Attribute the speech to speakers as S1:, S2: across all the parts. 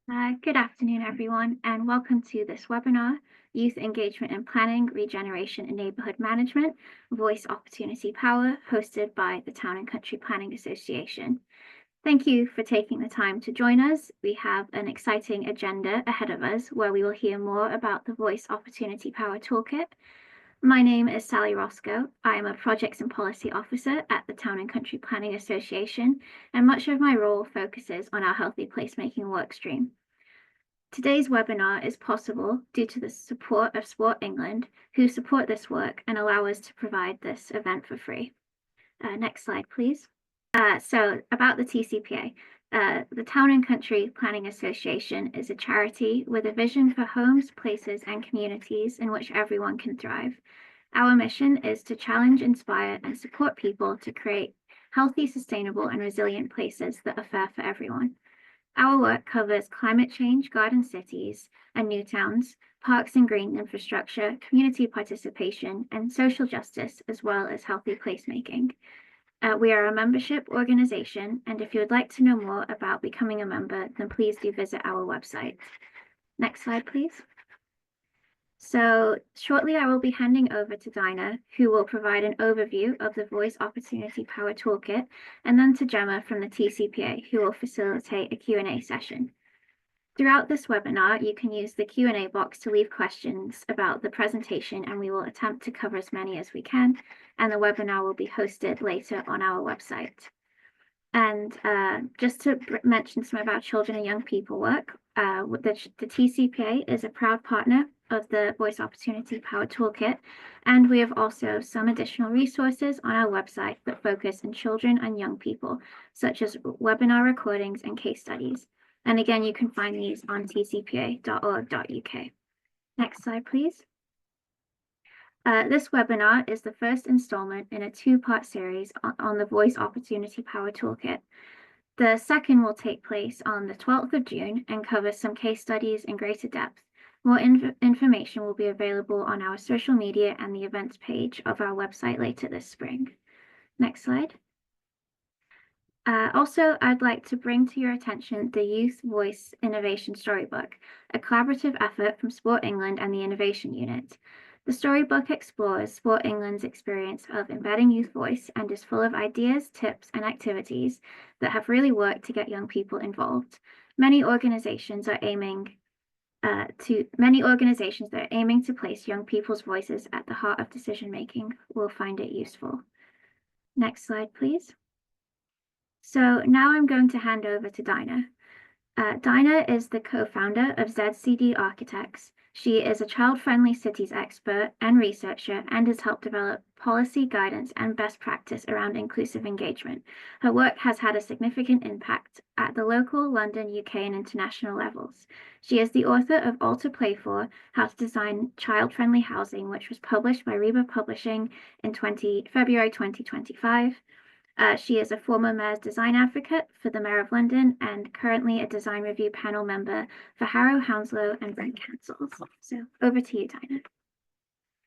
S1: Good afternoon, everyone, and welcome to this webinar, Youth Engagement in Planning, Regeneration and Neighbourhood Management, Voice Opportunity Power, hosted by the Town and Country Planning Association. Thank you for taking the time to join us. We have an exciting agenda ahead of us where we will hear more about the Voice Opportunity Power Toolkit. My name is Sally Roscoe. I am a Projects and Policy Officer at the Town and Country Planning Association, and much of my role focuses on our Healthy Placemaking workstream. Today's webinar is possible due to the support of Sport England, who support this work and allow us to provide this event for free. Next slide, please. So about the TCPA. The Town and Country Planning Association is a charity with a vision for homes, places, and communities in which everyone can thrive. Our mission is to challenge, inspire, and support people to create healthy, sustainable, and resilient places that are fair for everyone. Our work covers climate change, garden cities and new towns, parks and green infrastructure, community participation, and social justice, as well as healthy placemaking. We are a membership organization, and if you would like to know more about becoming a member, then please do visit our website. Next slide, please. So shortly I will be handing over to Dinah, who will provide an overview of the Voice Opportunity Power Toolkit, and then to Gemma from the TCPA, who will facilitate a Q&A session. Throughout this webinar, you can use the Q&A box to leave questions about the presentation, and we will attempt to cover as many as we can, and the webinar will be hosted later on our website. And just to mention some of our children and young people work, the TCPA is a proud partner of the Voice Opportunity Power Toolkit, and we have also some additional resources on our website that focus on children and young people, such as webinar recordings and case studies. And again, you can find these on tcpa.org.uk. Next slide, please. This webinar is the first installment in a two-part series on the Voice Opportunity Power Toolkit. The second will take place on the 12th of June and cover some case studies in greater depth. More information will be available on our social media and the events page of our website later this spring. Next slide. Also, I'd like to bring to your attention the Youth Voice Innovation Storybook, a collaborative effort from Sport England and the Innovation Unit. The storybook explores Sport England's experience of embedding youth voice and is full of ideas, tips, and activities that have really worked to get young people involved. Many organizations that are aiming to place young people's voices at the heart of decision making will find it useful. Next slide, please. So now I'm going to hand over to Dinah. Dinah is the co-founder of ZCD Architects. She is a child-friendly cities expert and researcher and has helped develop policy guidance and best practice around inclusive engagement. Her work has had a significant impact at the local, London, UK, and international levels. She is the author of All to Play For, How to Design Child-Friendly Housing, which was published by Reba Publishing in February 2025. She is a former Mayor's Design Advocate for the Mayor of London and currently a design review panel member for Harrow, Hounslow and Brent Councils. So over to you, Dinah.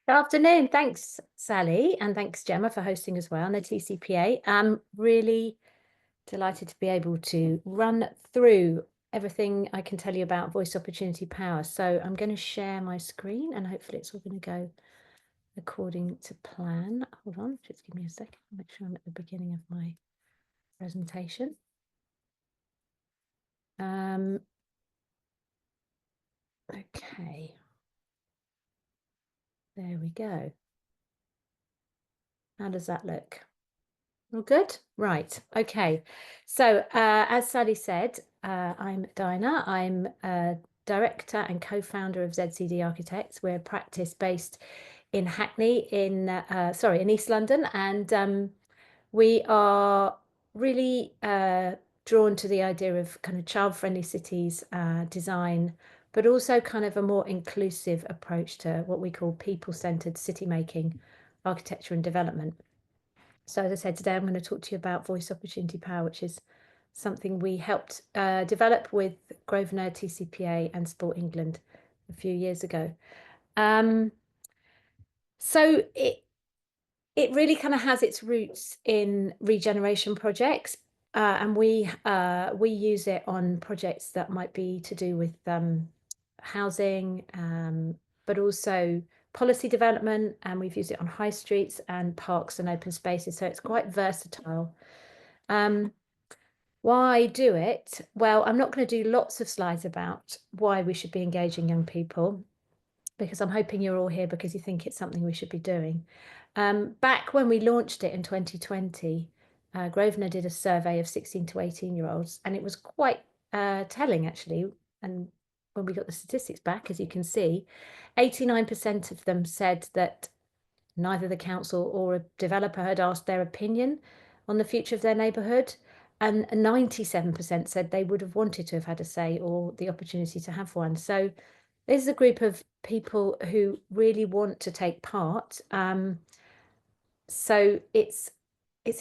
S2: Good afternoon. Thanks, Sally, and thanks, Gemma, for hosting as well on the TCPA. I'm really delighted to be able to run through everything I can tell you about Voice Opportunity Power. So I'm going to share my screen and hopefully it's all going to go according to plan. Hold on, just give me a second. I'll make sure I'm at the beginning of my presentation. Okay. There we go. How does that look? All good? Right. Okay. So as Sally said, I'm Dinah. I'm a director and co-founder of ZCD Architects. We're a practice based in Hackney, in East London, and we are really drawn to the idea of kind of child-friendly cities design, but also kind of a more inclusive approach to what we call people-centered city making, architecture and development. So as I said, today I'm going to talk to you about Voice Opportunity Power, which is something we helped develop with Grosvenor, TCPA and Sport England a few years ago. So it really kind of has its roots in regeneration projects. and we use it on projects that might be to do with housing, but also policy development, and we've used it on high streets and parks and open spaces, so it's quite versatile. Why do it? Well, I'm not going to do lots of slides about why we should be engaging young people, because I'm hoping you're all here because you think it's something we should be doing. Back when we launched it in 2020, Grosvenor did a survey of 16 to 18-year-olds, and it was quite telling, actually. And when we got the statistics back, as you can see, 89% of them said that neither the council or a developer had asked their opinion on the future of their neighbourhood. And 97% said they would have wanted to have had a say or the opportunity to have one. So this is a group of people who really want to take part. So it's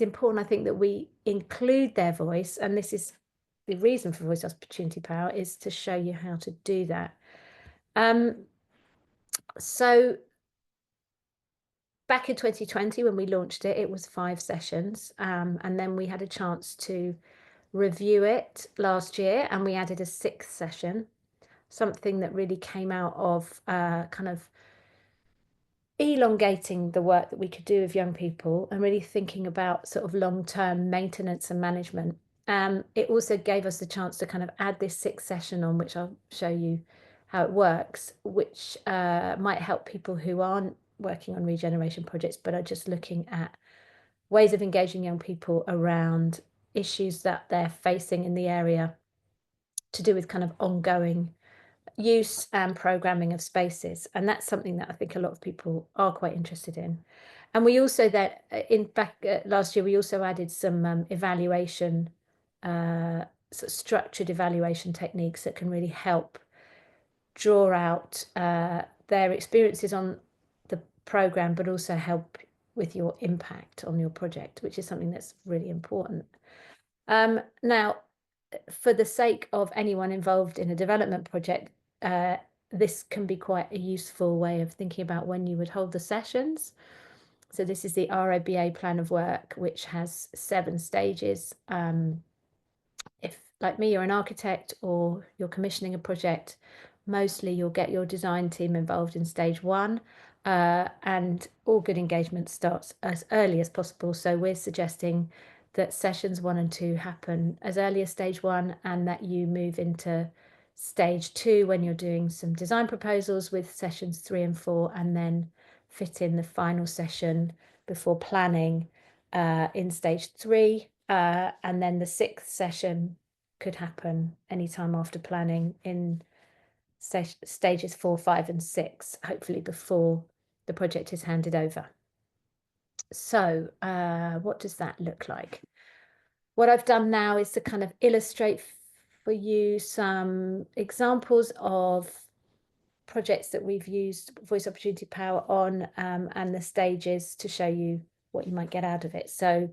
S2: important, I think, that we include their voice, and this is the reason for Voice Opportunity Power, is to show you how to do that. So back in 2020, when we launched it, it was 5 sessions, and then we had a chance to review it last year, and we added a 6th session, something that really came out of kind of elongating the work that we could do with young people and really thinking about sort of long-term maintenance and management. It also gave us the chance to kind of add this 6th session on, which I'll show you how it works, which might help people who aren't working on regeneration projects but are just looking at ways of engaging young people around issues that they're facing in the area to do with kind of ongoing use and programming of spaces. And that's something that I think a lot of people are quite interested in. And we also last year, we also added some evaluation, sort of structured evaluation techniques that can really help draw out their experiences on the program, but also help with your impact on your project, which is something that's really important. Now, for the sake of anyone involved in a development project, this can be quite a useful way of thinking about when you would hold the sessions. So this is the ROBA plan of work, which has 7 stages. If, like me, you're an architect or you're commissioning a project, mostly you'll get your design team involved in stage 1, and all good engagement starts as early as possible. So we're suggesting that sessions 1 and 2 happen as early as stage 1, and that you move into stage 2 when you're doing some design proposals, with sessions 3 and 4, and then fit in the final session before planning in stage 3. And then the 6th session could happen anytime after planning in stages 4, 5, and 6, hopefully before the project is handed over. So what does that look like? What I've done now is to kind of illustrate for you some examples of projects that we've used Voice Opportunity Power on, and the stages to show you what you might get out of it. So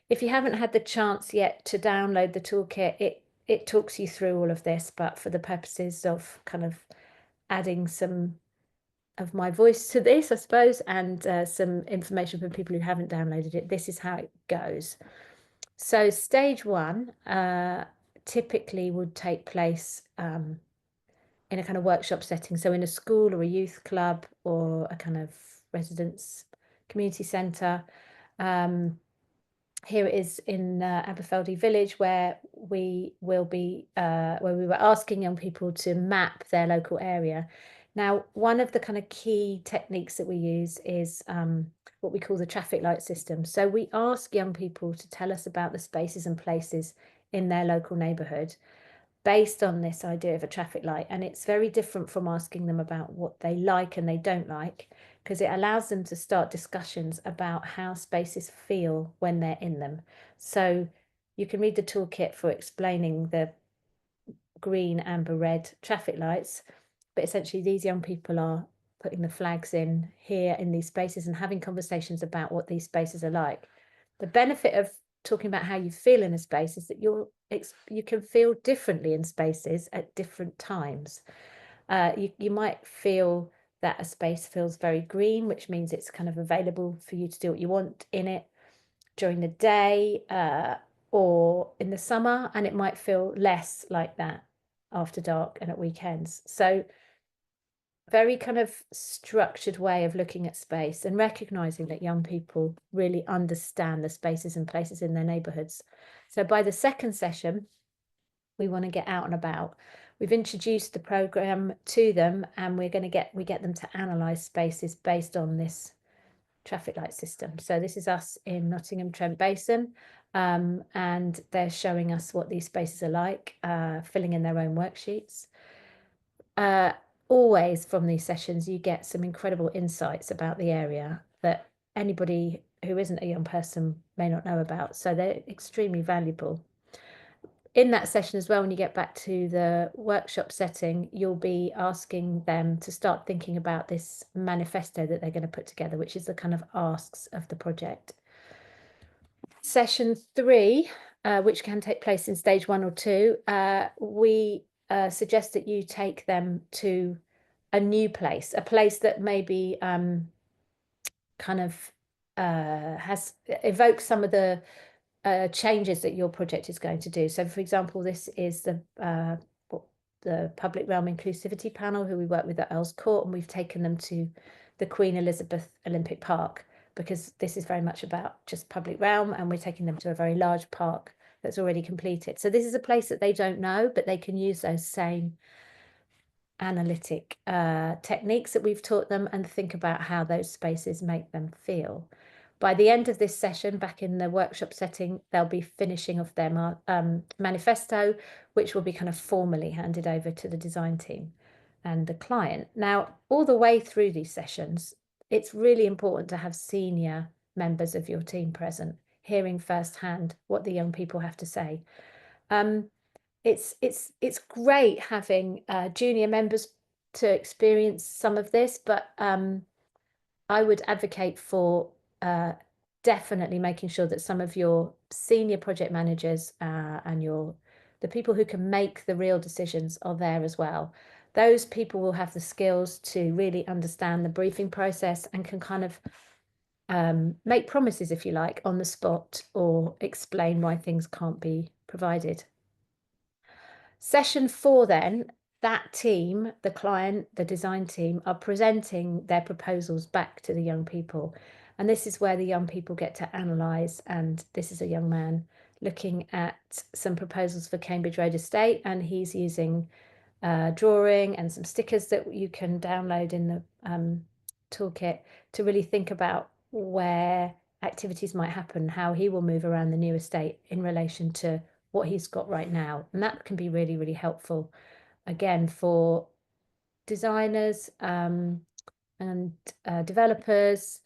S2: if you haven't had the chance yet to download the toolkit, it talks you through all of this, but for the purposes of kind of adding some of my voice to this, I suppose, and some information for people who haven't downloaded it, this is how it goes. So stage 1 typically would take place in a kind of workshop setting. So in a school or a youth club or a kind of residence community centre. Here it is in Aberfeldy Village, where we will be, where we were asking young people to map their local area. Now, one of the kind of key techniques that we use is what we call the traffic light system. So we ask young people to tell us about the spaces and places in their local neighbourhood based on this idea of a traffic light. And it's very different from asking them about what they like and they don't like, because it allows them to start discussions about how spaces feel when they're in them. So you can read the toolkit for explaining the green, amber, red traffic lights, but essentially these young people are putting the flags in here in these spaces and having conversations about what these spaces are like. The benefit of talking about how you feel in a space is that you can feel differently in spaces at different times. You might feel that a space feels very green, which means it's kind of available for you to do what you want in it during the day. or in the summer, and it might feel less like that after dark and at weekends. So very kind of structured way of looking at space and recognizing that young people really understand the spaces and places in their neighborhoods. So by the second session, we want to get out and about. We've introduced the program to them, and we get them to analyze spaces based on this traffic light system. So this is us in Nottingham Trent Basin, and they're showing us what these spaces are like, filling in their own worksheets. Always from these sessions, you get some incredible insights about the area that anybody who isn't a young person may not know about. So they're extremely valuable. In that session as well, when you get back to the workshop setting, you'll be asking them to start thinking about this manifesto that they're going to put together, which is the kind of asks of the project. Session 3, which can take place in stage 1 or 2, we suggest that you take them to a new place, a place that maybe kind of has evokes some of the changes that your project is going to do. So, for example, this is the Public Realm Inclusivity Panel, who we work with at Earls Court, and we've taken them to the Queen Elizabeth Olympic Park, because this is very much about just public realm, and we're taking them to a very large park that's already completed. So this is a place that they don't know, but they can use those same analytic techniques that we've taught them and think about how those spaces make them feel. By the end of this session, back in the workshop setting, they'll be finishing off their manifesto, which will be kind of formally handed over to the design team and the client. Now, all the way through these sessions, it's really important to have senior members of your team present, hearing firsthand what the young people have to say. It's great having junior members to experience some of this, but I would advocate for definitely making sure that some of your senior project managers and the people who can make the real decisions are there as well. Those people will have the skills to really understand the briefing process and can kind of make promises, if you like, on the spot, or explain why things can't be provided. Session 4, then, that team, the client, the design team, are presenting their proposals back to the young people. And this is where the young people get to analyse. And this is a young man looking at some proposals for Cambridge Road Estate, and he's using drawing and some stickers that you can download in the toolkit to really think about where activities might happen, how he will move around the new estate in relation to what he's got right now. And that can be really, really helpful, again, for designers and developers,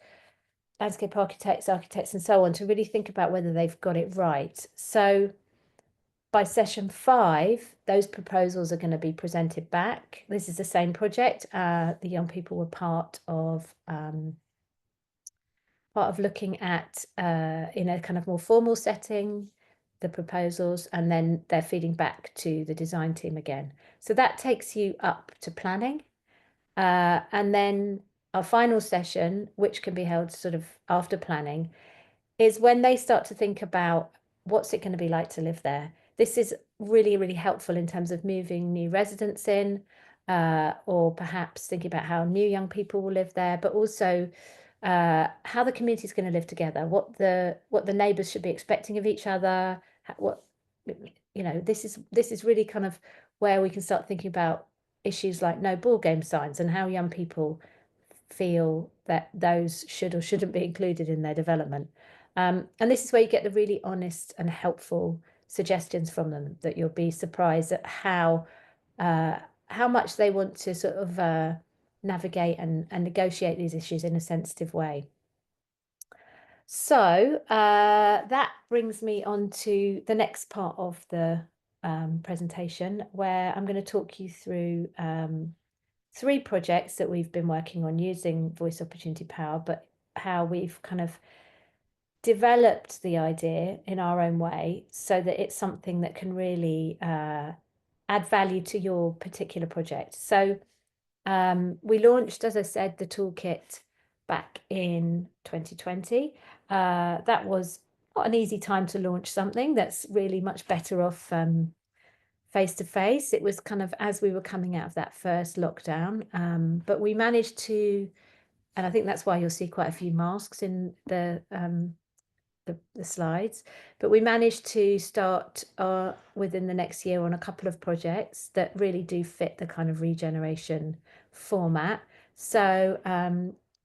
S2: landscape architects, and so on, to really think about whether they've got it right. So by session 5, those proposals are going to be presented back. This is the same project. The young people were part of looking at, in a kind of more formal setting, the proposals, and then they're feeding back to the design team again. So that takes you up to planning. And then our final session, which can be held sort of after planning, is when they start to think about what's it going to be like to live there. This is really, really helpful in terms of moving new residents in, or perhaps thinking about how new young people will live there, but also how the community is going to live together, what the neighbours should be expecting of each other, this is really kind of where we can start thinking about issues like no ball game signs and how young people feel that those should or shouldn't be included in their development. And this is where you get the really honest and helpful suggestions from them, that you'll be surprised at how much they want to sort of navigate and negotiate these issues in a sensitive way. So that brings me on to the next part of the presentation, where I'm going to talk you through 3 projects that we've been working on using voice opportunity power, but how we've kind of developed the idea in our own way so that it's something that can really add value to your particular project. So we launched, as I said, the toolkit back in 2020. That was not an easy time to launch something that's really much better off face to face. It was kind of as we were coming out of that first lockdown, but we managed to, and I think that's why you'll see quite a few masks in the slides, but we managed to start within the next year on a couple of projects that really do fit the kind of regeneration format. So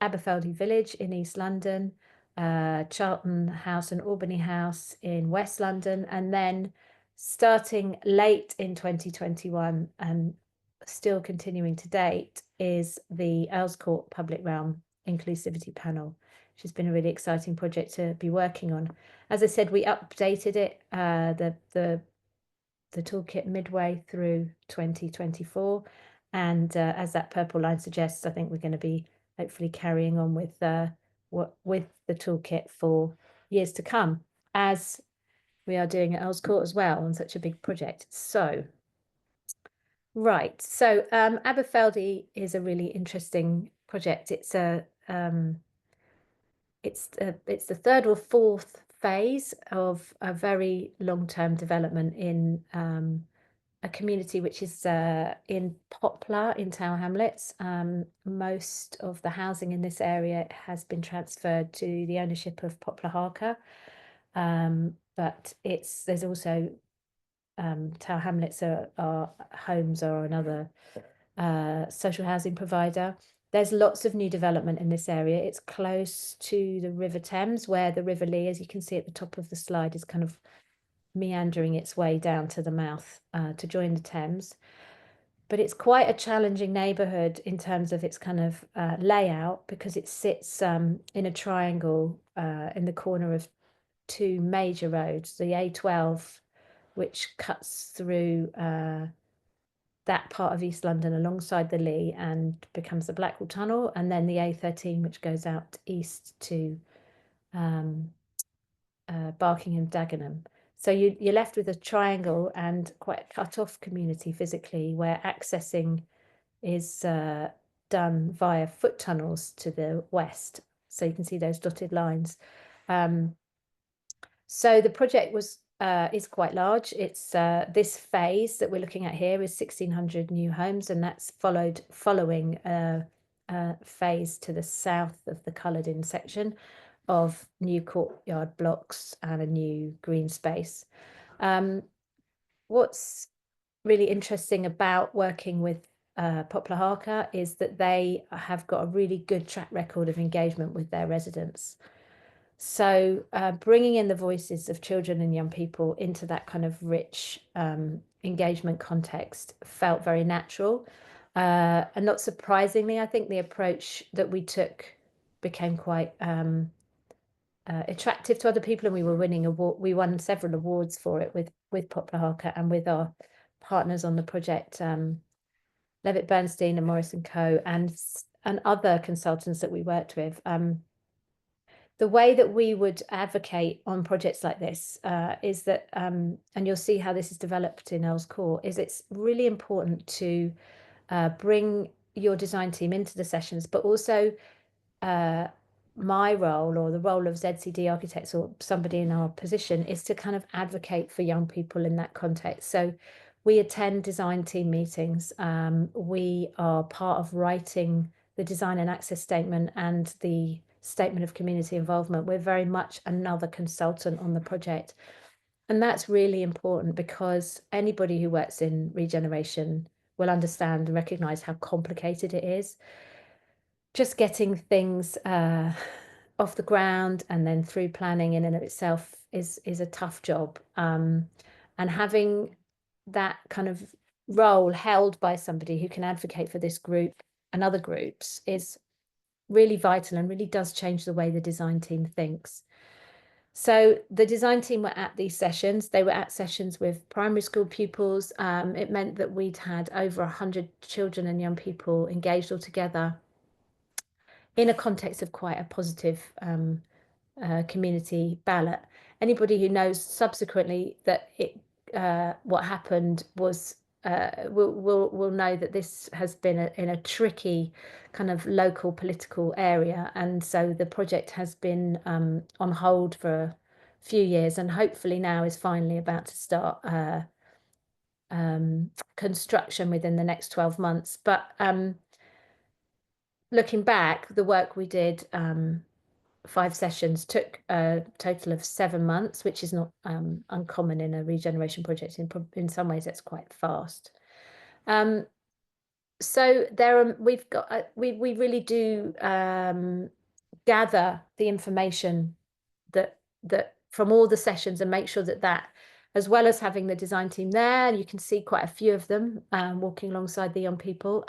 S2: Aberfeldy Village in East London, Charlton House and Albany House in West London, and then starting late in 2021 and still continuing to date is the Earls Court Public Realm Inclusivity Panel, which has been a really exciting project to be working on. As I said, we updated it, the toolkit midway through 2024. And as that purple line suggests, I think we're going to be hopefully carrying on with the toolkit for years to come, as we are doing at Earls Court as well on such a big project. So, right. So Aberfeldy is a really interesting project. It's it's the third or fourth phase of a very long-term development in a community which is in Poplar in Tower Hamlets. Most of the housing in this area has been transferred to the ownership of Poplar Harker, but there's also Tower Hamlets are homes or another social housing provider. There's lots of new development in this area. It's close to the River Thames, where the River Lee, as you can see at the top of the slide, is kind of meandering its way down to the mouth to join the Thames. But it's quite a challenging neighbourhood in terms of its kind of layout, because it sits in a triangle in the corner of two major roads, the A12, which cuts through that part of East London alongside the Lee and becomes the Blackwall Tunnel, and then the A13, which goes out east to Barking and Dagenham. So you're left with a triangle and quite a cut-off community physically, where accessing is done via foot tunnels to the west. So you can see those dotted lines. So the project is quite large. It's this phase that we're looking at here is 1,600 new homes, and that's following a phase to the south of the coloured-in section of new courtyard blocks and a new green space. What's really interesting about working with Poplar Harker is that they have got a really good track record of engagement with their residents. So bringing in the voices of children and young people into that kind of rich engagement context felt very natural. And not surprisingly, I think the approach that we took became quite attractive to other people, and we won several awards for it with Poplar Harker and with our partners on the project, Levitt Bernstein and Morris & Co. and other consultants that we worked with. The way that we would advocate on projects like this is that, and you'll see how this is developed in Earls Court, is it's really important to bring your design team into the sessions, but also my role, or the role of ZCD Architects or somebody in our position, is to kind of advocate for young people in that context. So we attend design team meetings. We are part of writing the design and access statement and the statement of community involvement. We're very much another consultant on the project. And that's really important, because anybody who works in regeneration will understand and recognise how complicated it is. Just getting things off the ground and then through planning in and of itself is a tough job. And having that kind of role held by somebody who can advocate for this group and other groups is really vital and really does change the way the design team thinks. So the design team were at these sessions. They were at sessions with primary school pupils. It meant that we'd had over 100 children and young people engaged all together in a context of quite a positive community ballot. Anybody who knows subsequently that what happened was will know that this has been in a tricky kind of local political area, and so the project has been on hold for few years, and hopefully now is finally about to start construction within the next 12 months. But looking back, the work we did, 5 sessions, took a total of 7 months, which is not uncommon in a regeneration project. In some ways, it's quite fast. So we've got we really do gather the information that from all the sessions and make sure that as well as having the design team there, you can see quite a few of them walking alongside the young people.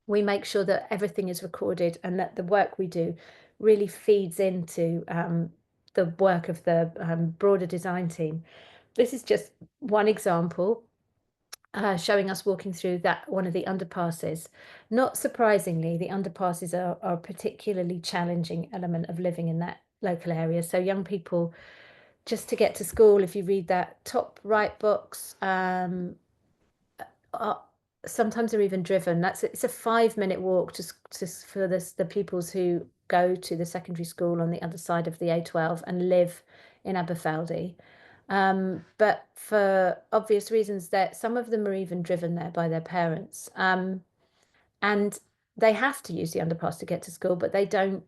S2: We make sure that everything is recorded and that the work we do really feeds into the work of the broader design team. This is just one example showing us walking through one of the underpasses. Not surprisingly, the underpasses are a particularly challenging element of living in that local area. So young people, just to get to school, if you read that top right box, sometimes they're even driven. It's a 5-minute walk for the pupils who go to the secondary school on the other side of the A12 and live in Aberfeldy. But for obvious reasons, that some of them are even driven there by their parents, and they have to use the underpass to get to school, but they don't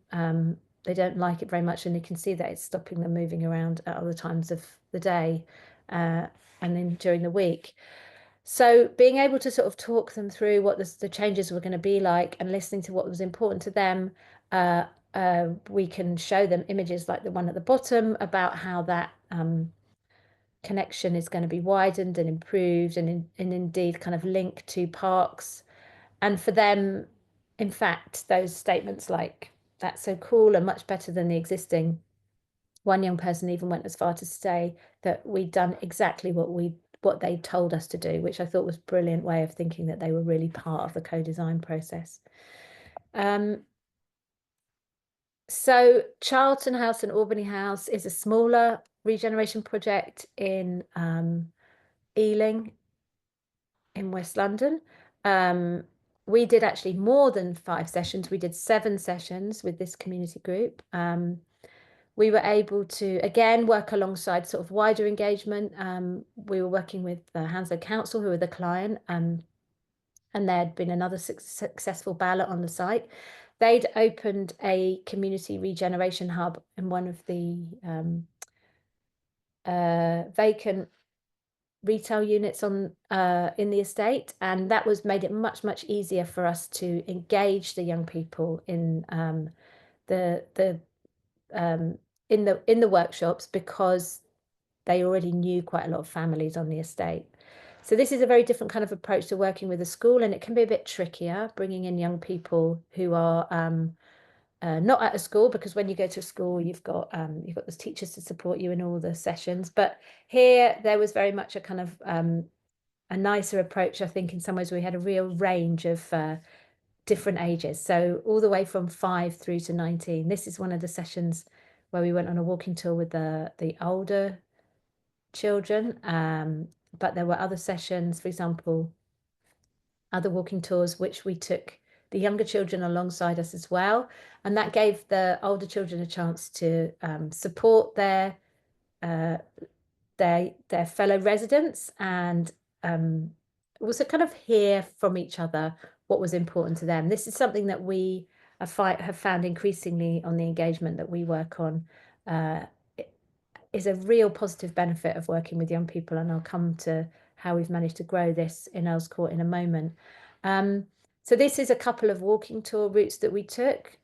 S2: like it very much, and you can see that it's stopping them moving around at other times of the day, and then during the week. So being able to sort of talk them through what the changes were going to be like, and listening to what was important to them, we can show them images like the one at the bottom about how that connection is going to be widened and improved, and indeed kind of link to parks. And for them, in fact, those statements like, "That's so cool," and much better than the existing. One young person even went as far to say that we'd done exactly what they told us to do, which I thought was a brilliant way of thinking that they were really part of the co-design process. So Charlton House and Albany House is a smaller regeneration project in Ealing in West London. We did actually more than 5 sessions. We did 7 sessions with this community group. We were able to, again, work alongside sort of wider engagement. We were working with Hounslow Council, who were the client, and there'd been another successful ballot on the site. They'd opened a community regeneration hub in one of the vacant retail units in the estate, and that made it much easier for us to engage the young people in the workshops, because they already knew quite a lot of families on the estate. So this is a very different kind of approach to working with a school, and it can be a bit trickier bringing in young people who are not at a school, because when you go to a school, you've got those teachers to support you in all the sessions. But here there was very much a kind of a nicer approach. I think in some ways we had a real range of different ages, so all the way from 5 through to 19. This is one of the sessions where we went on a walking tour with the older children, but there were other sessions, for example, other walking tours, which we took the younger children alongside us as well, and that gave the older children a chance to support their fellow residents, and also kind of hear from each other what was important to them. This is something that we have found increasingly on the engagement that we work on, is a real positive benefit of working with young people, and I'll come to how we've managed to grow this in Earls Court in a moment. So this is a couple of walking tour routes that we took.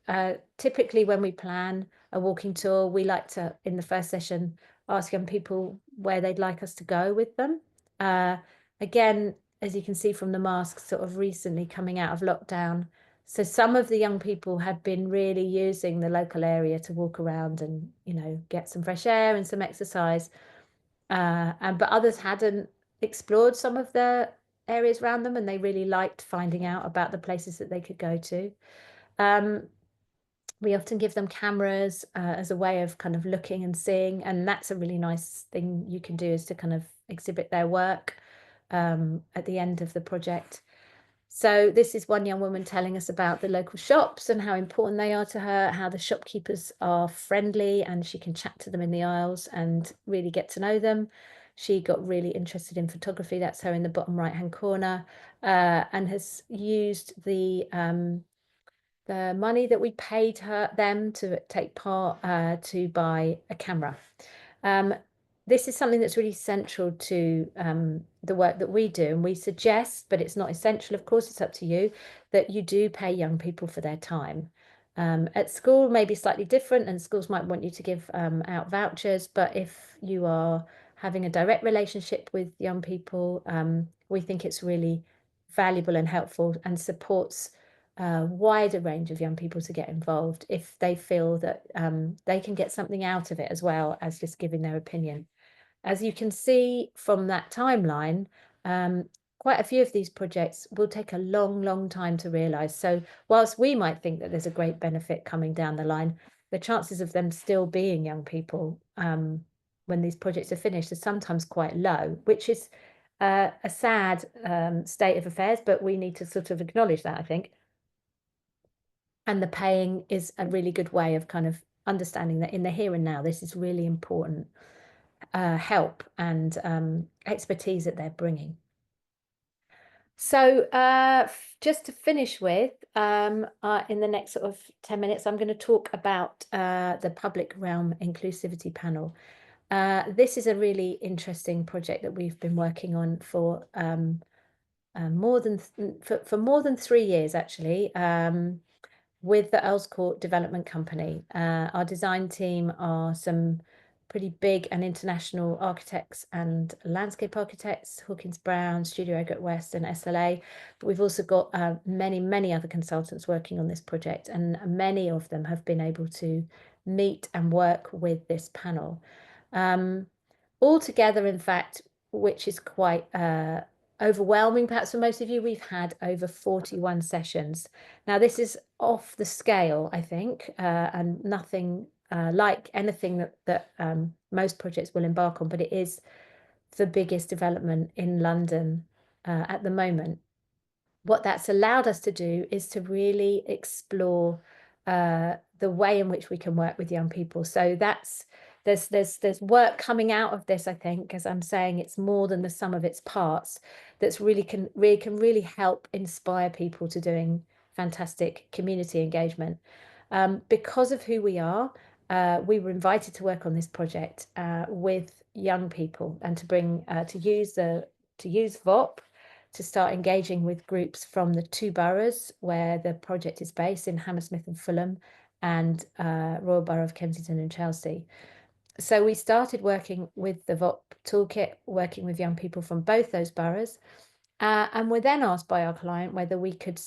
S2: Typically when we plan a walking tour, we like to, in the first session, ask young people where they'd like us to go with them. Again, as you can see from the masks, sort of recently coming out of lockdown, so some of the young people had been really using the local area to walk around and, get some fresh air and some exercise. But others hadn't explored some of the areas around them, and they really liked finding out about the places that they could go to. We often give them cameras as a way of kind of looking and seeing, and that's a really nice thing you can do, is to kind of exhibit their work at the end of the project. So this is one young woman telling us about the local shops and how important they are to her, how the shopkeepers are friendly and she can chat to them in the aisles and really get to know them. She got really interested in photography. That's her in the bottom right-hand corner, and has used the money that we paid them to take part to buy a camera. This is something that's really central to the work that we do, and we suggest, but it's not essential, of course, it's up to you, that you do pay young people for their time. At school, maybe slightly different, and schools might want you to give out vouchers, but if you are having a direct relationship with young people, we think it's really valuable and helpful and supports a wider range of young people to get involved if they feel that they can get something out of it as well as just giving their opinion. As you can see from that timeline, quite a few of these projects will take a long time to realise. So whilst we might think that there's a great benefit coming down the line, the chances of them still being young people when these projects are finished are sometimes quite low, which is a sad state of affairs, but we need to sort of acknowledge that, I think. And the paying is a really good way of kind of understanding that in the here and now, this is really important help and expertise that they're bringing. So just to finish with, in the next sort of 10 minutes, I'm going to talk about the Public Realm Inclusivity Panel. This is a really interesting project that we've been working on for more than 3 years, actually. With the Earls Court Development Company. Our design team are some pretty big and international architects and landscape architects, Hawkins Brown, Studio Eggert West and SLA. But we've also got many other consultants working on this project, and many of them have been able to meet and work with this panel. Altogether, in fact, which is quite overwhelming perhaps for most of you, we've had over 41 sessions. Now this is off the scale, I think, and nothing like anything that most projects will embark on, but it is the biggest development in London at the moment. What that's allowed us to do is to really explore the way in which we can work with young people. So there's work coming out of this, I think, as I'm saying, it's more than the sum of its parts that's can really help inspire people to doing fantastic community engagement. Because of who we are, we were invited to work on this project with young people and to bring to use VOP to start engaging with groups from the 2 boroughs where the project is based, in Hammersmith and Fulham, and Royal Borough of Kensington and Chelsea. So we started working with the VOP toolkit, working with young people from both those boroughs. And we're then asked by our client whether we could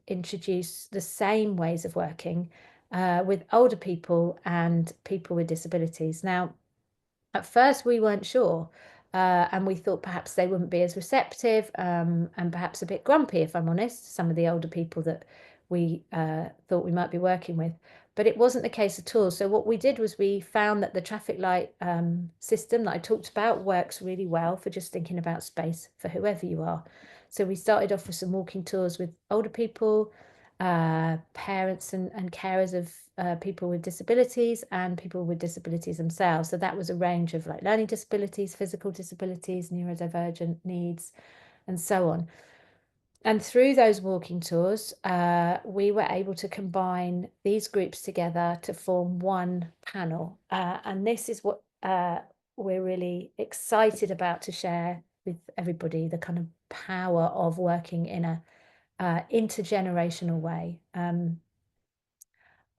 S2: introduce the same ways of working with older people and people with disabilities. Now, at first we weren't sure, and we thought perhaps they wouldn't be as receptive and perhaps a bit grumpy, if I'm honest, some of the older people that we thought we might be working with. But it wasn't the case at all. So what we did was we found that the traffic light system that I talked about works really well for just thinking about space for whoever you are. So we started off with some walking tours with older people, parents and carers of people with disabilities and people with disabilities themselves. So that was a range of like learning disabilities, physical disabilities, neurodivergent needs, and so on. And through those walking tours, we were able to combine these groups together to form one panel. And this is what we're really excited about to share with everybody, the kind of power of working in a intergenerational way.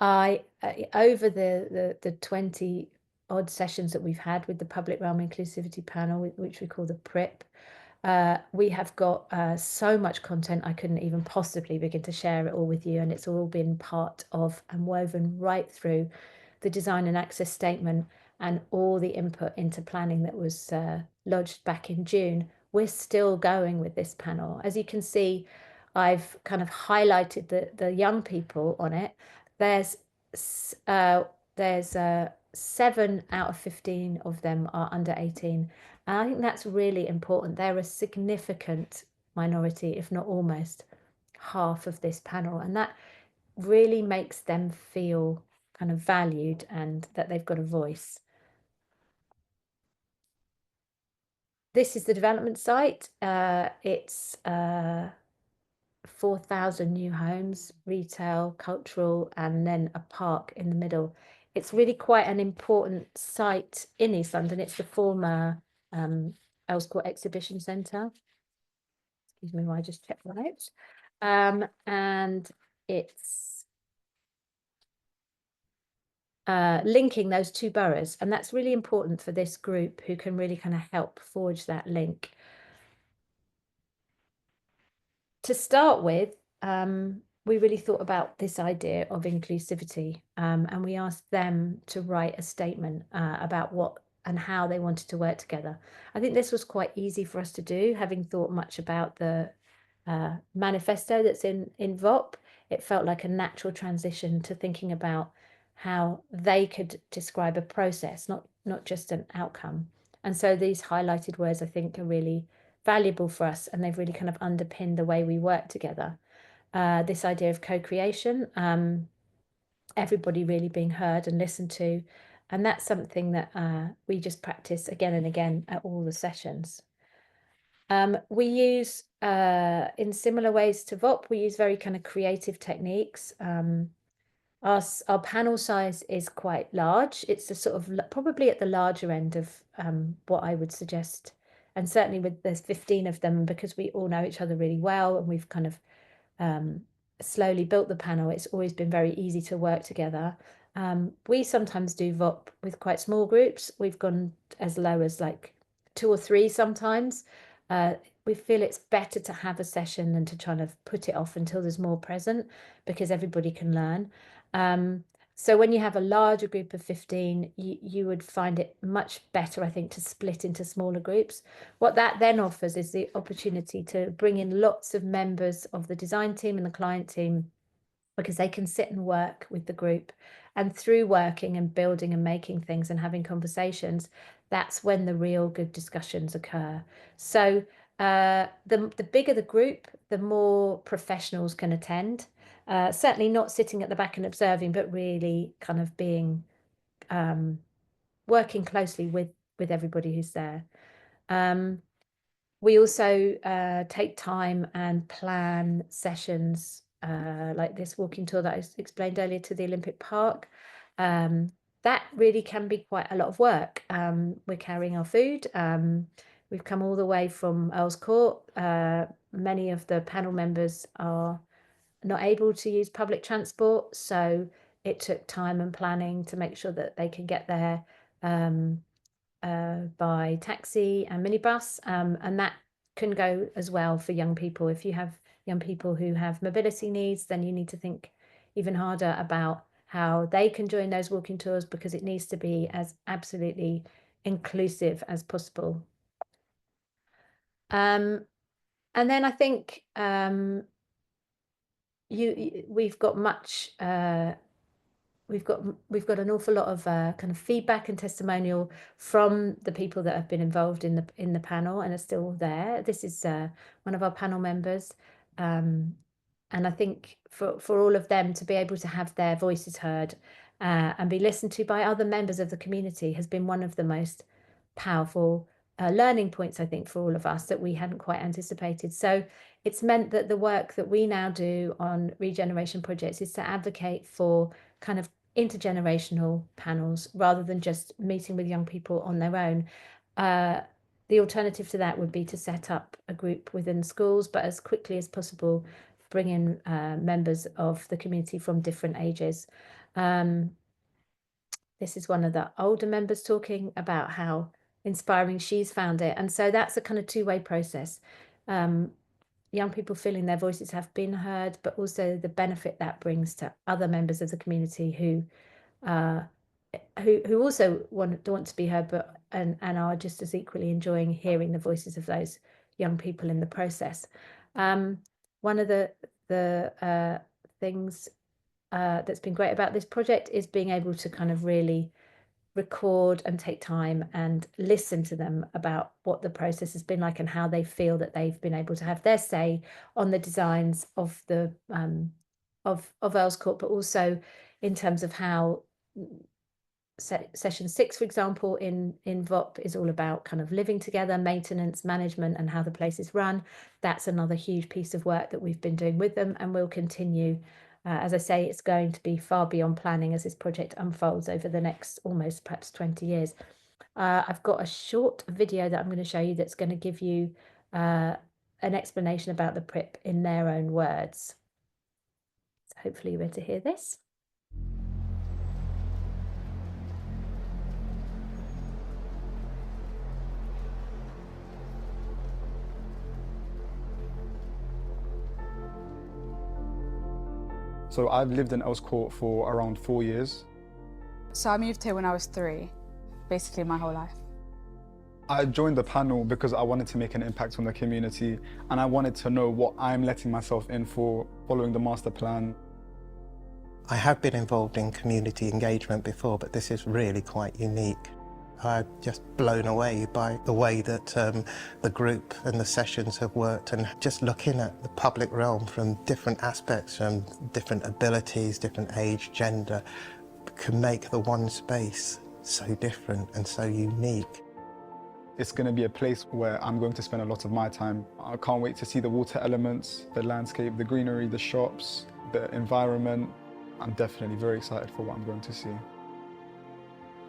S2: Over the 20 odd sessions that we've had with the Public Realm Inclusivity Panel, which we call the PRIP, we have got so much content I couldn't even possibly begin to share it all with you, and it's all been part of and woven right through the design and access statement and all the input into planning that was lodged back in June. We're still going with this panel. As you can see, I've kind of highlighted the young people on it. There's 7 out of 15 of them are under 18. And I think that's really important. They're a significant minority, if not almost, half of this panel, and that really makes them feel kind of valued and that they've got a voice. This is the development site. It's 4,000 new homes, retail, cultural, and then a park in the middle. It's really quite an important site in East London. It's the former Earls Court Exhibition Centre. Excuse me while I just check that out. And it's linking those two boroughs, and that's really important for this group who can really kind of help forge that link. To start with, we really thought about this idea of inclusivity, and we asked them to write a statement about what and how they wanted to work together. I think this was quite easy for us to do, having thought much about the manifesto that's in VOP. It felt like a natural transition to thinking about how they could describe a process, not just an outcome. And so these highlighted words, I think, are really valuable for us, and they've really kind of underpinned the way we work together. This idea of co-creation, everybody really being heard and listened to, and that's something that we just practice again and again at all the sessions. We use, in similar ways to VOP, we use very kind of creative techniques. Our panel size is quite large. It's a sort of probably at the larger end of what I would suggest. And certainly there's 15 of them, because we all know each other really well and we've kind of slowly built the panel, it's always been very easy to work together. We sometimes do VOP with quite small groups. We've gone as low as like 2 or 3 sometimes. We feel it's better to have a session than to try to put it off until there's more present, because everybody can learn. So when you have a larger group of 15, you would find it much better, I think, to split into smaller groups. What that then offers is the opportunity to bring in lots of members of the design team and the client team, because they can sit and work with the group. And through working and building and making things and having conversations, that's when the real good discussions occur. So the bigger the group, the more professionals can attend. Certainly not sitting at the back and observing, but really kind of being working closely with everybody who's there. We also take time and plan sessions like this walking tour that I explained earlier to the Olympic Park. That really can be quite a lot of work. We're carrying our food. We've come all the way from Earls Court. Many of the panel members are not able to use public transport, so it took time and planning to make sure that they can get there by taxi and minibus, and that can go as well for young people. If you have young people who have mobility needs, then you need to think even harder about how they can join those walking tours, because it needs to be as absolutely inclusive as possible. And then I think we've got much we've got an awful lot of kind of feedback and testimonial from the people that have been involved in the panel and are still there. This is one of our panel members, and I think for all of them to be able to have their voices heard and be listened to by other members of the community has been one of the most powerful learning points, I think, for all of us, that we hadn't quite anticipated. So it's meant that the work that we now do on regeneration projects is to advocate for kind of intergenerational panels rather than just meeting with young people on their own. The alternative to that would be to set up a group within schools, but as quickly as possible bring in members of the community from different ages. This is one of the older members talking about how inspiring she's found it. And so that's a kind of two-way process. Young people feeling their voices have been heard, but also the benefit that brings to other members of the community who also want to be heard, but and are just as equally enjoying hearing the voices of those young people in the process. One of the things that's been great about this project is being able to kind of really record and take time and listen to them about what the process has been like and how they feel that they've been able to have their say on the designs of the of Earls Court, but also in terms of how session 6, for example, in VOP is all about kind of living together, maintenance, management, and how the place is run. That's another huge piece of work that we've been doing with them, and we'll continue. As I say, it's going to be far beyond planning as this project unfolds over the next almost perhaps 20 years. I've got a short video that I'm going to show you that's going to give you an explanation about the PRIP in their own words. So hopefully you're able to hear this.
S3: So I've lived in Earls Court for around 4 years.
S4: So I moved here when I was 3, basically my whole life.
S3: I joined the panel because I wanted to make an impact on the community, and I wanted to know what I'm letting myself in for following the master plan.
S5: I have been involved in community engagement before, but this is really quite unique. I'm just blown away by the way that the group and the sessions have worked, and just looking at the public realm from different aspects, from different abilities, different age, gender, can make the one space so different and so unique.
S3: It's going to be a place where I'm going to spend a lot of my time. I can't wait to see the water elements, the landscape, the greenery, the shops, the environment. I'm definitely very excited for what I'm going to see.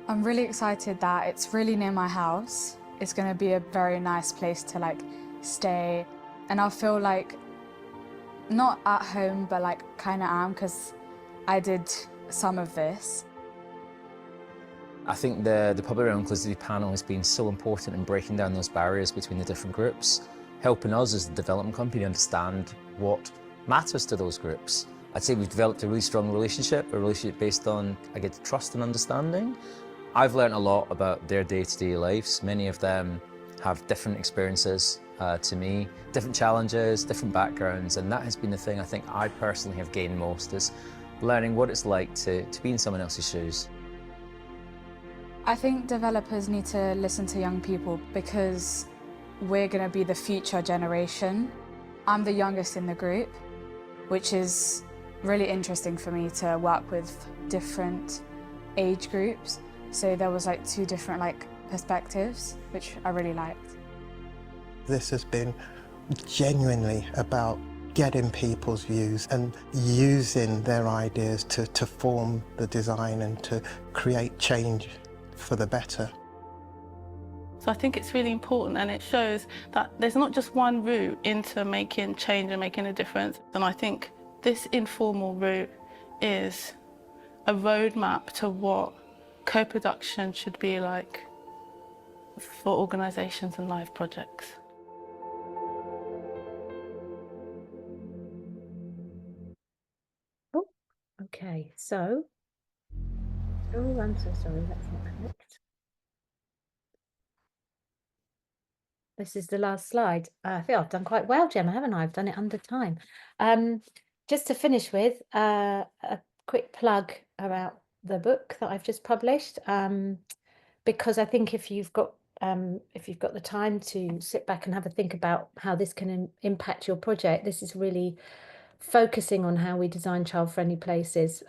S4: I'm really excited that it's really near my house. It's going to be a very nice place to like stay, and I'll feel like not at home, but like kind of am, because I did some of this.
S6: I think the public realm inclusivity panel has been so important in breaking down those barriers between the different groups, helping us as the development company understand what matters to those groups. I'd say we've developed a really strong relationship, a relationship based on, I guess, trust and understanding. I've learned a lot about their day-to-day lives. Many of them have different experiences to me, different challenges, different backgrounds, and that has been the thing I think I personally have gained most, is learning what it's like to be in someone else's shoes.
S4: I think developers need to listen to young people because we're going to be the future generation. I'm the youngest in the group, which is really interesting for me to work with different age groups. So there was like 2 different perspectives, which I really liked.
S5: This has been genuinely about getting people's views and using their ideas to form the design and to create change for the better.
S7: So I think it's really important, and it shows that there's not just one route into making change and making a difference. And I think this informal route is a roadmap to what co-production should be like for organisations and live projects.
S2: Oh, okay, so, oh, I'm so sorry, that's not correct. This is the last slide. I feel I've done quite well, Gemma, haven't I? I've done it under time. Just to finish with, a quick plug about the book that I've just published, because I think if you've got the time to sit back and have a think about how this can impact your project, this is really focusing on how we design child-friendly places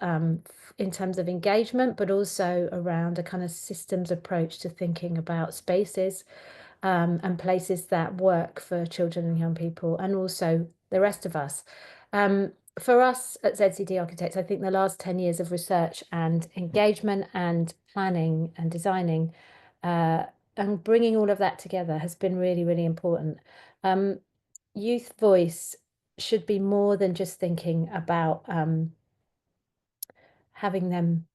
S2: in terms of engagement, but also around a kind of systems approach to thinking about spaces and places that work for children and young people, and also the rest of us. For us at ZCD Architects, I think the last 10 years of research and engagement and planning and designing and bringing all of that together has been really, really important. Youth voice should be more than just thinking about having them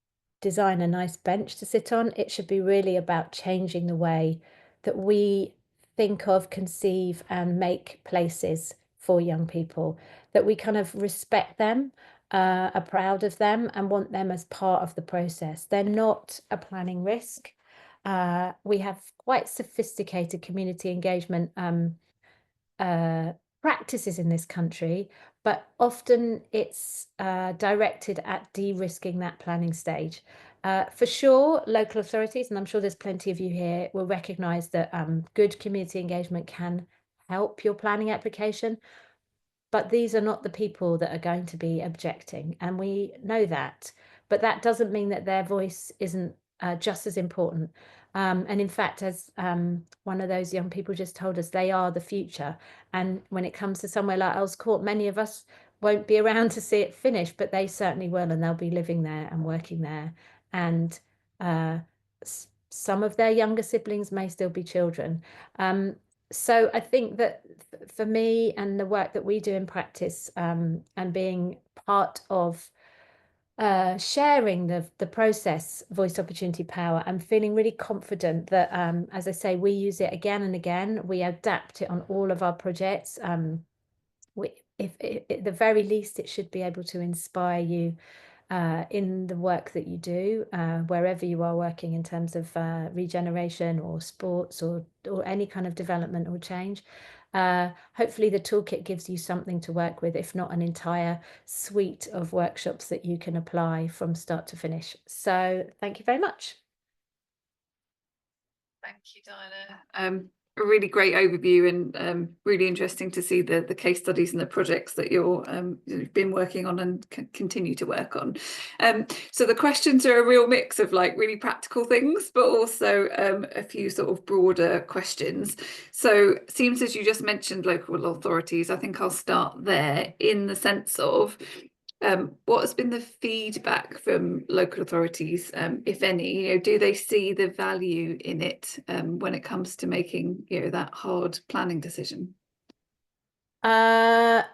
S2: design a nice bench to sit on. It should be really about changing the way that we think of, conceive, and make places for young people, that we kind of respect them, are proud of them, and want them as part of the process. They're not a planning risk. We have quite sophisticated community engagement practices in this country, but often it's directed at de-risking that planning stage. For sure, local authorities, and I'm sure there's plenty of you here, will recognise that good community engagement can help your planning application, but these are not the people that are going to be objecting, and we know that. But that doesn't mean that their voice isn't just as important. And in fact, as one of those young people just told us, they are the future. And when it comes to somewhere like Earls Court, many of us won't be around to see it finish, but they certainly will, and they'll be living there and working there. And some of their younger siblings may still be children. So I think that for me and the work that we do in practice, and being part of sharing the process, voice, opportunity, power, I'm feeling really confident that, as I say, we use it again and again. We adapt it on all of our projects. If at the very least, it should be able to inspire you in the work that you do, wherever you are working in terms of regeneration or sports or any kind of development or change. Hopefully the toolkit gives you something to work with, if not an entire suite of workshops that you can apply from start to finish. So thank you very much.
S8: Thank you, Dinah. A really great overview, and really interesting to see the case studies and the projects that you've been working on and continue to work on. So the questions are a real mix of like really practical things, but also a few sort of broader questions. So seems as you just mentioned local authorities, I think I'll start there in the sense of what has been the feedback from local authorities, if any? Do they see the value in it when it comes to making that hard planning decision?
S2: I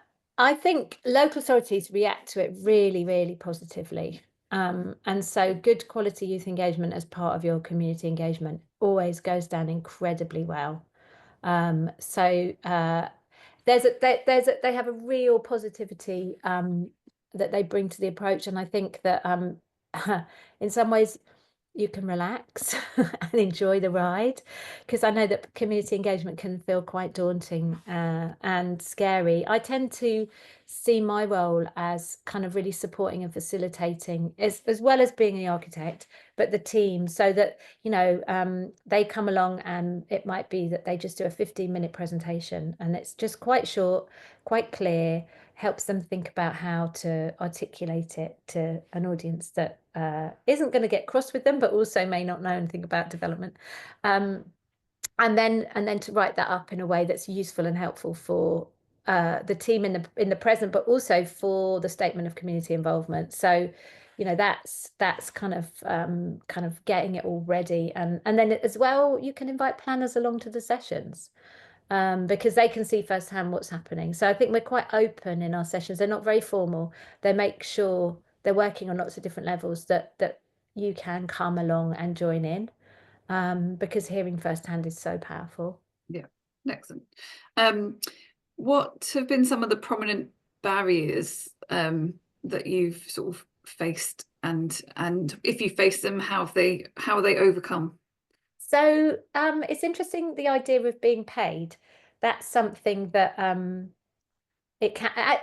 S2: think local authorities react to it really, really positively. And so good quality youth engagement as part of your community engagement always goes down incredibly well. They have a real positivity that they bring to the approach, and I think that in some ways you can relax and enjoy the ride, because I know that community engagement can feel quite daunting and scary. I tend to see my role as kind of really supporting and facilitating, as well as being the architect, but the team, so that they come along and it might be that they just do a 15-minute presentation and it's just quite short, quite clear, helps them think about how to articulate it to an audience that isn't going to get cross with them, but also may not know anything about development. And then to write that up in a way that's useful and helpful for the team in the present, but also for the statement of community involvement. So, that's kind of getting it all ready, and then as well, you can invite planners along to the sessions. Because they can see firsthand what's happening. So I think we're quite open in our sessions. They're not very formal. They make sure they're working on lots of different levels that you can come along and join in, because hearing firsthand is so powerful.
S8: Yeah, excellent. What have been some of the prominent barriers that you've sort of faced, and if you face them, how are they overcome?
S2: So it's interesting, the idea of being paid. That's something that it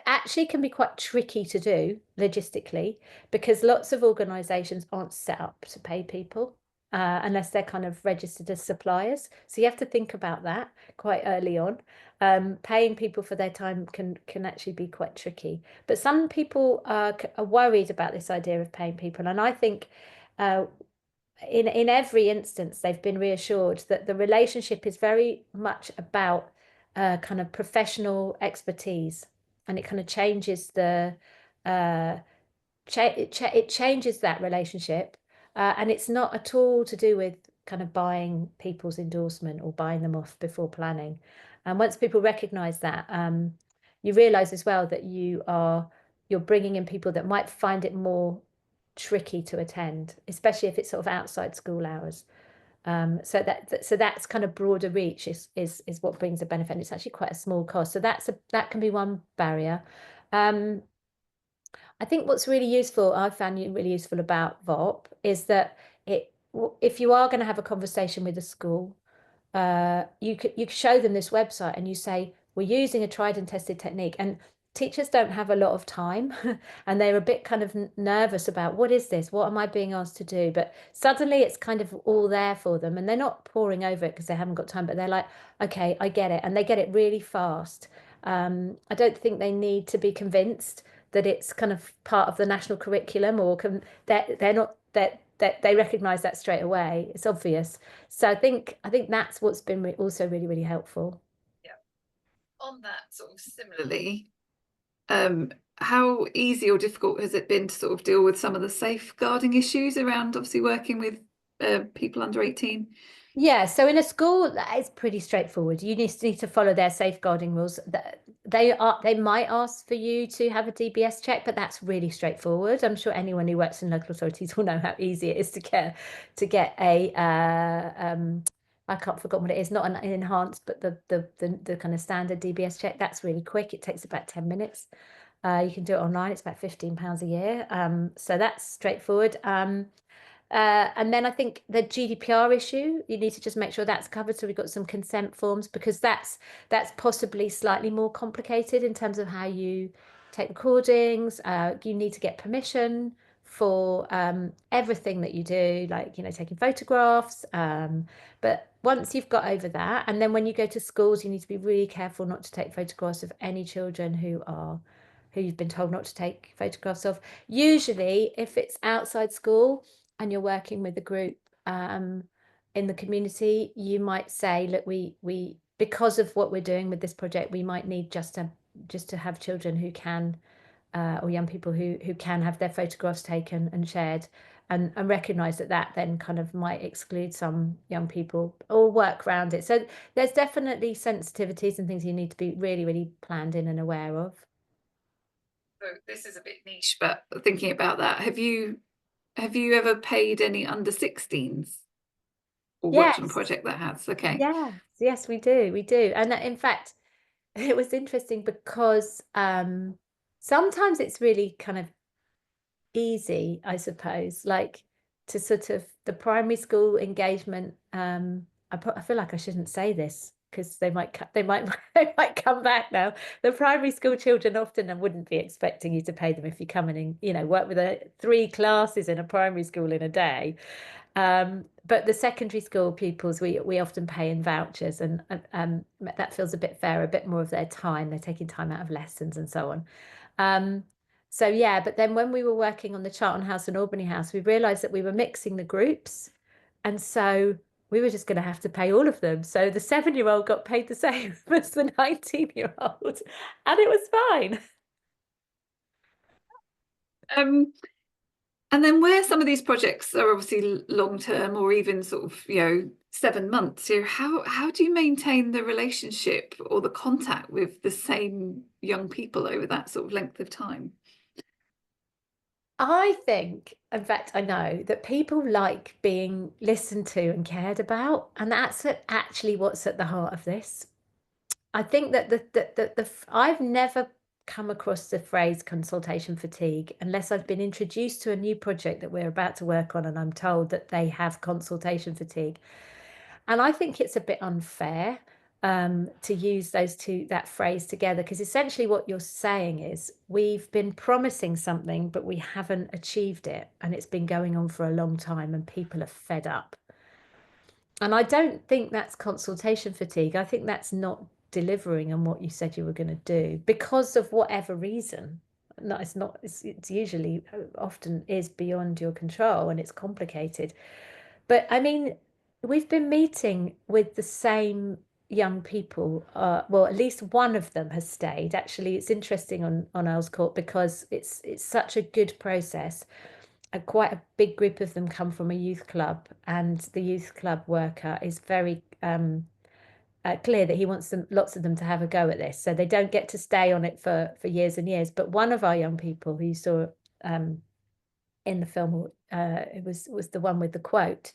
S2: actually can be quite tricky to do logistically, because lots of organisations aren't set up to pay people unless they're kind of registered as suppliers. So you have to think about that quite early on. Paying people for their time can actually be quite tricky. But some people are worried about this idea of paying people, and I think in every instance, they've been reassured that the relationship is very much about kind of professional expertise, and it kind of changes it changes that relationship, and it's not at all to do with kind of buying people's endorsement or buying them off before planning. And once people recognise that, you realise as well that you're bringing in people that might find it more tricky to attend, especially if it's sort of outside school hours. So that's kind of broader reach is what brings a benefit, and it's actually quite a small cost. So that can be one barrier. I think what's really useful, I found really useful about VOP, is that if you are going to have a conversation with a school, you could show them this website and you say, we're using a tried and tested technique, and teachers don't have a lot of time and they're a bit kind of nervous about what is this? What am I being asked to do? But suddenly it's kind of all there for them and they're not poring over it because they haven't got time, but they're like, okay, I get it. And they get it really fast. I don't think they need to be convinced that it's kind of part of the national curriculum or they're not that they recognize that straight away. It's obvious. So I think that's what's been also really, really helpful.
S8: Yeah. On that sort of similarly, how easy or difficult has it been to sort of deal with some of the safeguarding issues around obviously working with people under 18?
S2: Yeah, so in a school, that is pretty straightforward. You need to follow their safeguarding rules. They might ask for you to have a DBS check, but that's really straightforward. I'm sure anyone who works in local authorities will know how easy it is to get a I can't forget what it is, not an enhanced, but the kind of standard DBS check. That's really quick. It takes about 10 minutes. You can do it online. It's about £15 a year. So that's straightforward. And then I think the GDPR issue, you need to just make sure that's covered. So we've got some consent forms because that's possibly slightly more complicated in terms of how you take recordings. You need to get permission for everything that you do, like, taking photographs. But once you've got over that, and then when you go to schools, you need to be really careful not to take photographs of any children who you've been told not to take photographs of. Usually, if it's outside school, and you're working with a group in the community, you might say, look, we because of what we're doing with this project, we might need just to have children who can or young people who can have their photographs taken and shared, and recognize that then kind of might exclude some young people or work around it. So there's definitely sensitivities and things you need to be really, really planned in and aware of.
S8: So this is a bit niche, but thinking about that, have you ever paid any under 16s or worked on a project that has? Okay.
S2: Yes, we do. And in fact, it was interesting because sometimes it's really kind of easy, I suppose, like to sort of the primary school engagement. I feel like I shouldn't say this because they might come back now. The primary school children often wouldn't be expecting you to pay them if you come in and work with 3 classes in a primary school in a day. But the secondary school pupils, we often pay in vouchers, and that feels a bit fairer, a bit more of their time. They're taking time out of lessons and so on. So yeah, but then when we were working on the Charlton House and Albany House, we realised that we were mixing the groups, and so we were just going to have to pay all of them. So the 7-year-old got paid the same as the 19-year-old, and it was fine.
S8: And then where some of these projects are obviously long term or even sort of 7 months, how do you maintain the relationship or the contact with the same young people over that sort of length of time?
S2: I think, in fact, I know that people like being listened to and cared about, and that's actually what's at the heart of this. I think that I've never come across the phrase consultation fatigue unless I've been introduced to a new project that we're about to work on and I'm told that they have consultation fatigue. And I think it's a bit unfair to use that phrase together, because essentially what you're saying is we've been promising something but we haven't achieved it, and it's been going on for a long time and people are fed up. And I don't think that's consultation fatigue. I think that's not delivering on what you said you were going to do because of whatever reason. No, it's usually often is beyond your control and it's complicated. But I mean, we've been meeting with the same young people. Well, at least one of them has stayed. Actually, it's interesting on Earl's Court because it's such a good process. Quite a big group of them come from a youth club, and the youth club worker is very clear that he wants lots of them to have a go at this. So they don't get to stay on it for years and years. But one of our young people who you saw in the film, it was the one with the quote.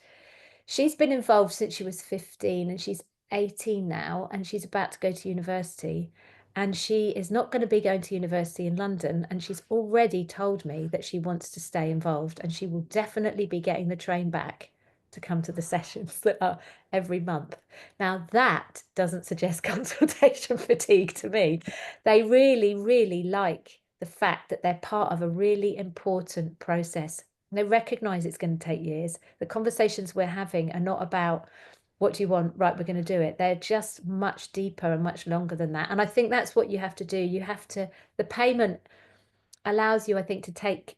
S2: She's been involved since she was 15 and she's 18 now, and she's about to go to university. And she is not going to be going to university in London. And she's already told me that she wants to stay involved, and she will definitely be getting the train back to come to the sessions that are every month. Now that doesn't suggest consultation fatigue to me. They really, really like the fact that they're part of a really important process. They recognise it's going to take years. The conversations we're having are not about what do you want? Right, we're going to do it. They're just much deeper and much longer than that. And I think that's what you have to do. You have to, the payment allows you, I think, to take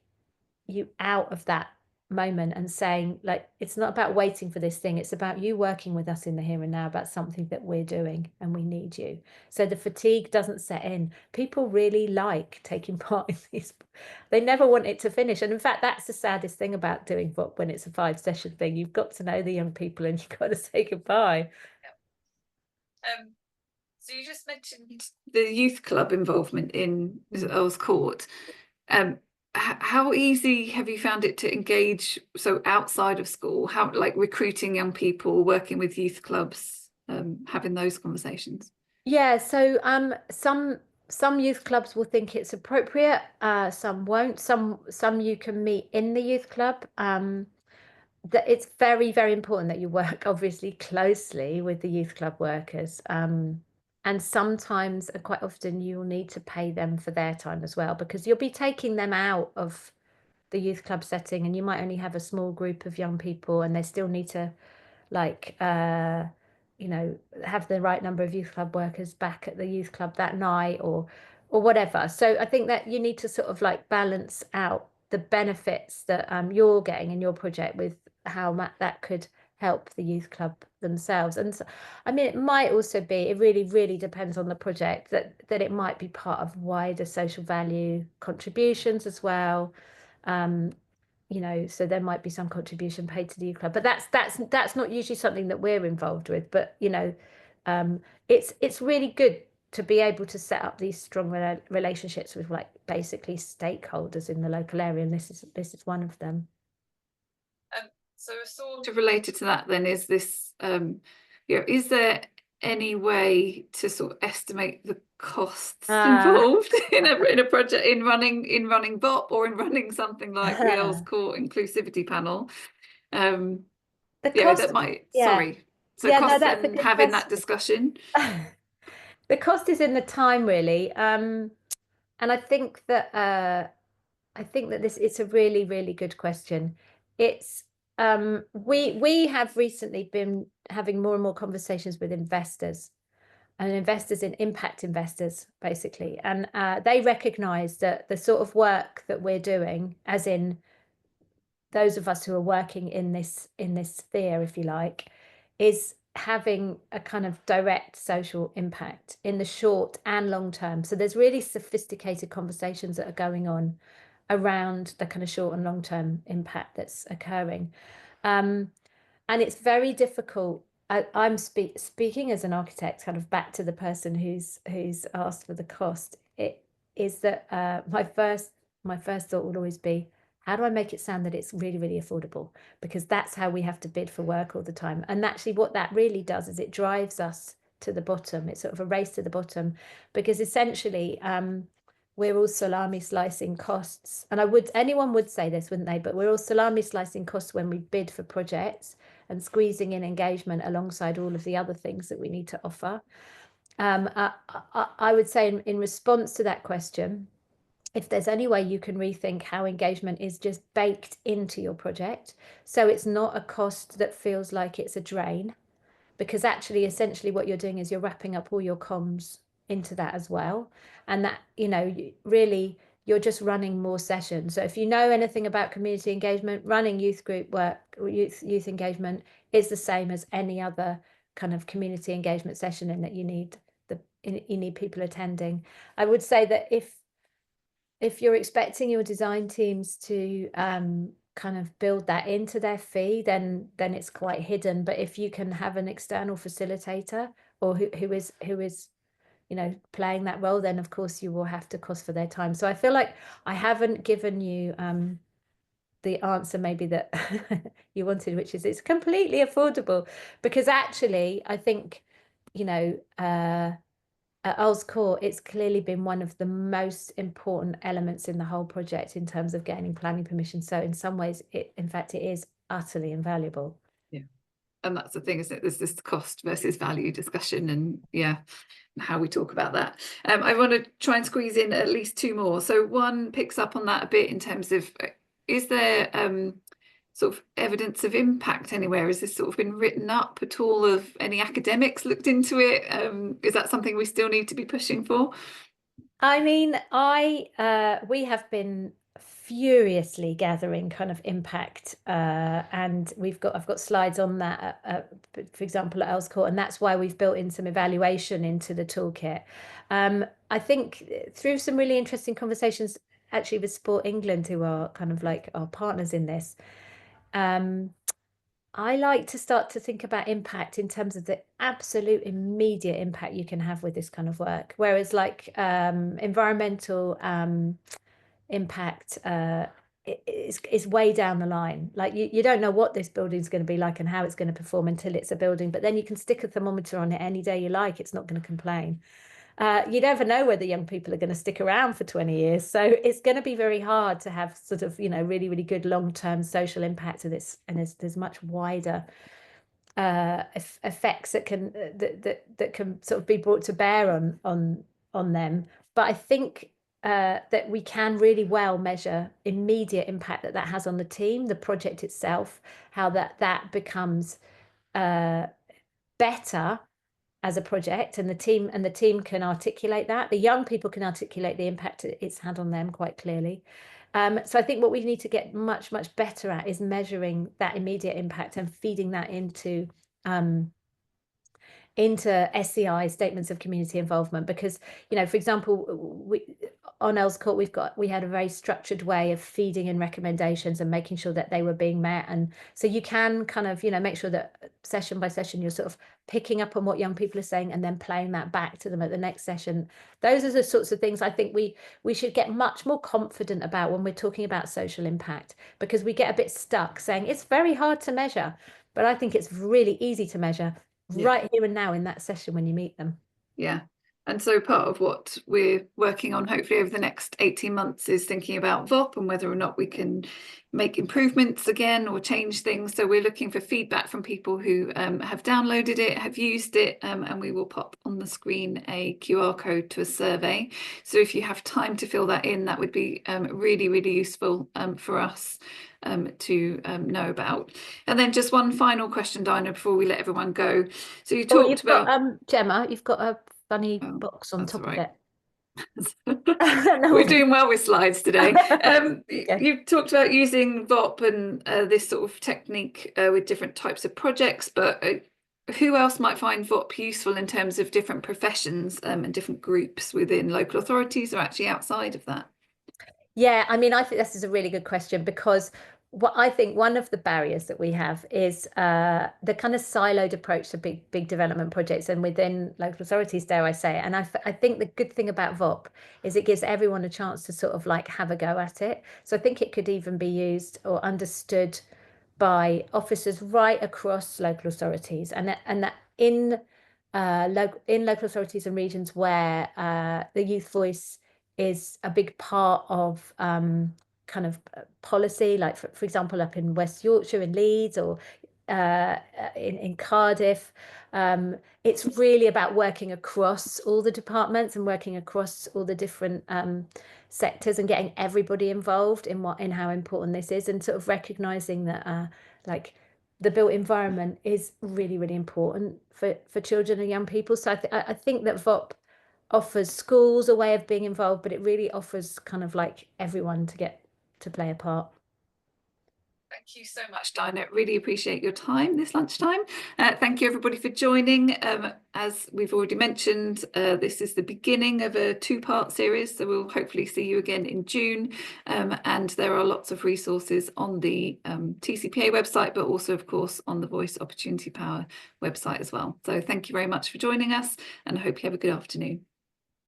S2: you out of that moment and saying, like, it's not about waiting for this thing. It's about you working with us in the here and now about something that we're doing and we need you. So the fatigue doesn't set in. People really like taking part in these. They never want it to finish. And in fact, that's the saddest thing about doing VOP when it's a 5-session thing. You've got to know the young people and you've got to say goodbye.
S8: So you just mentioned the youth club involvement in Earls Court. How easy have you found it to engage so outside of school? How, like, recruiting young people, working with youth clubs, having those conversations?
S2: Yeah, so some youth clubs will think it's appropriate, some won't. Some you can meet in the youth club. That it's very, very important that you work obviously closely with the youth club workers. And sometimes, quite often, you'll need to pay them for their time as well, because you'll be taking them out of the youth club setting and you might only have a small group of young people and they still need to, like, you know, have the right number of youth club workers back at the youth club that night or whatever. So I think that you need to sort of like balance out the benefits that you're getting in your project with how that could help the youth club themselves. And so, I mean, it might also be, it really, really depends on the project, that it might be part of wider social value contributions as well. You know, so there might be some contribution paid to the youth club, but that's not usually something that we're involved with. But you know, it's really good to be able to set up these strong relationships with, like, basically stakeholders in the local area, and this is one of them.
S8: So sort of related to that then is this, is there any way to sort of estimate the costs involved in a project, in running VOP or in running something like the Earls Court Inclusivity Panel?
S2: The cost,
S8: that might,
S2: yeah.
S8: sorry. So
S2: Yeah,
S8: costs
S2: no, that's a
S8: and
S2: good
S8: having
S2: question.
S8: that discussion.
S2: The cost is in the time, really. And I think that it's a really, really good question. It's we have recently been having more and more conversations with investors and investors in impact investors, basically. And they recognize that the sort of work that we're doing, as in those of us who are working in this sphere, if you like, is having a kind of direct social impact in the short and long term. So there's really sophisticated conversations that are going on around the kind of short and long term impact that's occurring. And it's very difficult. I'm speaking as an architect, kind of back to the person who's asked for the cost. It is that my first thought would always be, how do I make it sound that it's really, really affordable? Because that's how we have to bid for work all the time. And actually what that really does is it drives us to the bottom. It's sort of a race to the bottom, because essentially we're all salami slicing costs. And anyone would say this, wouldn't they? But we're all salami slicing costs when we bid for projects and squeezing in engagement alongside all of the other things that we need to offer. I would say in response to that question, if there's any way you can rethink how engagement is just baked into your project, so it's not a cost that feels like it's a drain, because actually essentially what you're doing is you're wrapping up all your comms into that as well, and that, you know, really you're just running more sessions. So if you know anything about community engagement, running youth group work, youth engagement is the same as any other kind of community engagement session, in that you need people attending. I would say that if you're expecting your design teams to kind of build that into their fee, then it's quite hidden. But if you can have an external facilitator or who is you know, playing that role, then of course you will have to cost for their time. So I feel like I haven't given you the answer maybe that you wanted, which is it's completely affordable, because actually I think, you know, at Earls Court, it's clearly been one of the most important elements in the whole project in terms of gaining planning permission. So in some ways, in fact, it is utterly invaluable.
S8: and that's the thing, isn't it? There's this cost versus value discussion, and yeah, how we talk about that. I want to try and squeeze in at least two more. So one picks up on that a bit in terms of, is there sort of evidence of impact anywhere? Has this sort of been written up at all? Of any academics looked into it? Is that something we still need to be pushing for?
S2: I mean, we have been furiously gathering kind of impact, and I've got slides on that, for example, at Earls Court, and that's why we've built in some evaluation into the toolkit. I think through some really interesting conversations, actually, with Sport England, who are kind of like our partners in this. I like to start to think about impact in terms of the absolute immediate impact you can have with this kind of work. Whereas like environmental impact is way down the line. Like you don't know what this building is going to be like and how it's going to perform until it's a building, but then you can stick a thermometer on it any day you like, it's not going to complain. You never know whether young people are going to stick around for 20 years. So it's going to be very hard to have sort of, really, really good long-term social impact of this. And there's much wider effects that can that can sort of be brought to bear on them. But I think that we can really well measure immediate impact that has on the team, the project itself, how that becomes better as a project, and the team can articulate that. The young people can articulate the impact it's had on them quite clearly. So I think what we need to get much better at is measuring that immediate impact and feeding that into SCI, statements of community involvement, because for example, on Earls Court we had a very structured way of feeding in recommendations and making sure that they were being met, and so you can kind of make sure that session by session you're sort of picking up on what young people are saying and then playing that back to them at the next session. Those are the sorts of things I think we should get much more confident about when we're talking about social impact, because we get a bit stuck saying it's very hard to measure, but I think it's really easy to measure right here and now in that session when you meet them.
S8: Yeah. And so part of what we're working on hopefully over the next 18 months is thinking about VOP and whether or not we can make improvements again or change things. So we're looking for feedback from people who have downloaded it, have used it, and we will pop on the screen a QR code to a survey. So if you have time to fill that in, that would be really, really useful for us to know about. And then just one final question, Dinah, before we let everyone go. So you talked about
S2: Gemma, you've got a funny box on top of it.
S8: We're doing well with slides today. You've talked about using VOP and this sort of technique with different types of projects, but who else might find VOP useful in terms of different professions and different groups within local authorities or actually outside of that?
S2: Yeah, I mean, I think this is a really good question, because what I think one of the barriers that we have is the kind of siloed approach to big development projects and within local authorities, dare I say. And I think the good thing about VOP is it gives everyone a chance to sort of like have a go at it. So I think it could even be used or understood by officers right across local authorities, and that in local authorities and regions where the youth voice is a big part of kind of policy, like for example up in West Yorkshire, in Leeds, or in Cardiff. It's really about working across all the departments and working across all the different sectors and getting everybody involved in how important this is, and sort of recognizing that like the built environment is really, really important for children and young people. So I think that VOP offers schools a way of being involved, but it really offers kind of like everyone to get to play a part.
S8: Thank you so much, Dinah. Really appreciate your time this lunchtime. Thank you everybody for joining. As we've already mentioned, this is the beginning of a two-part series, so we'll hopefully see you again in June. And there are lots of resources on the TCPA website, but also, of course, on the Voice Opportunity Power website as well. So thank you very much for joining us, and I hope you have a good afternoon.